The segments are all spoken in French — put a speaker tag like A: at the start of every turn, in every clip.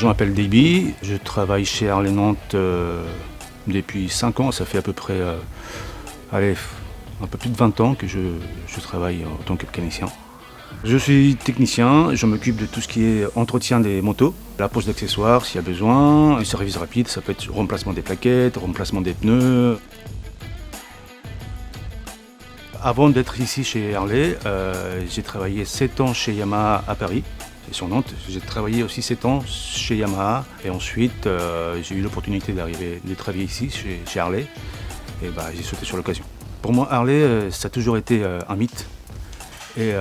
A: je m'appelle Davy, je travaille chez Harley Nantes depuis 5 ans, ça fait à peu près un peu plus de 20 ans que je travaille en tant que mécanicien. Je suis technicien, je m'occupe de tout ce qui est entretien des motos, la pose d'accessoires s'il y a besoin, un service rapide, ça peut être remplacement des plaquettes, remplacement des pneus. Avant d'être ici chez Harley, j'ai travaillé 7 ans chez Yamaha à Paris. Et sur Nantes, j'ai travaillé aussi 7 ans chez Yamaha et ensuite j'ai eu l'opportunité de travailler ici chez Harley et j'ai sauté sur l'occasion. Pour moi Harley ça a toujours été un mythe et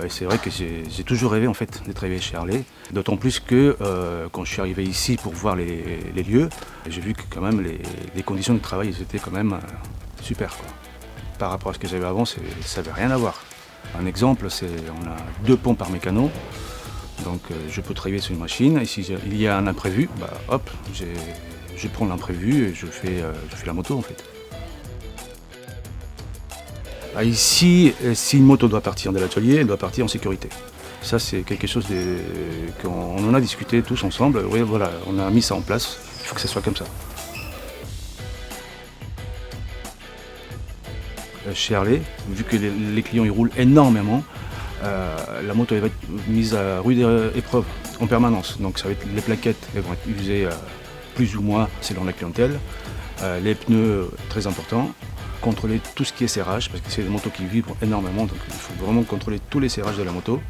A: c'est vrai que j'ai toujours rêvé en fait de travailler chez Harley, d'autant plus que quand je suis arrivé ici pour voir les lieux, j'ai vu que quand même les conditions de travail étaient quand même super quoi. Par rapport à ce que j'avais avant, ça n'avait rien à voir. Un exemple, c'est on a 2 pompes par mécano, donc je peux travailler sur une machine et s'il y a un imprévu, hop, je prends l'imprévu et je fais la moto en fait. Ici, si une moto doit partir de l'atelier, elle doit partir en sécurité. Ça c'est quelque chose qu'on en a discuté tous ensemble, oui voilà, on a mis ça en place, il faut que ça soit comme ça. Chez Harley, vu que les clients ils roulent énormément, la moto elle va être mise à rude épreuve en permanence. Donc ça va être, les plaquettes elles vont être usées plus ou moins selon la clientèle. Les pneus très importants. Contrôler tout ce qui est serrage, parce que c'est des motos qui vibrent énormément, donc il faut vraiment contrôler tous les serrages de la moto.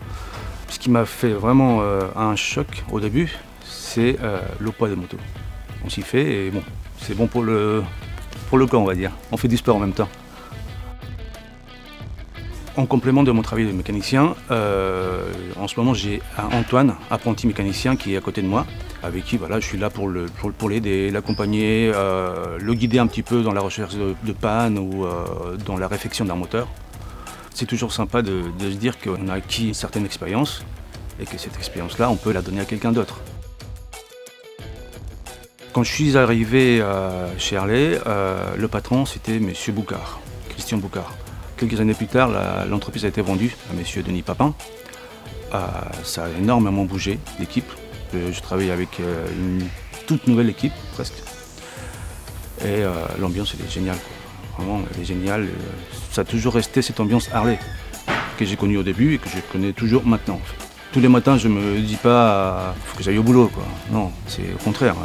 A: Ce qui m'a fait vraiment un choc au début, c'est le poids des motos. On s'y fait et bon, c'est bon pour le corps on va dire. On fait du sport en même temps. En complément de mon travail de mécanicien, en ce moment j'ai Antoine, apprenti mécanicien, qui est à côté de moi, avec qui voilà, je suis là pour l'aider, l'accompagner, le guider un petit peu dans la recherche de panne ou dans la réfection d'un moteur. C'est toujours sympa de se dire qu'on a acquis une certaine expérience et que cette expérience-là, on peut la donner à quelqu'un d'autre. Quand je suis arrivé chez Harley, le patron c'était M. Boucard, Christian Boucard. Quelques années plus tard, l'entreprise a été vendue à M. Denis Papin. Ça a énormément bougé, l'équipe. Je travaille avec une toute nouvelle équipe, presque. Et l'ambiance, elle est géniale, quoi. Vraiment, elle est géniale. Ça a toujours resté cette ambiance Harley que j'ai connue au début et que je connais toujours maintenant. En fait. Tous les matins, je me dis pas faut que j'aille au boulot, quoi. Non, c'est au contraire,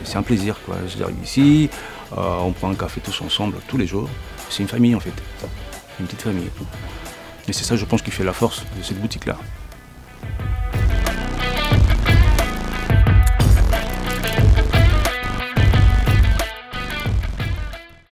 A: c'est un plaisir, quoi. J'arrive ici, on prend un café tous ensemble, tous les jours. C'est une famille, en fait. Une petite famille. Et c'est ça, je pense, qui fait la force de cette boutique-là.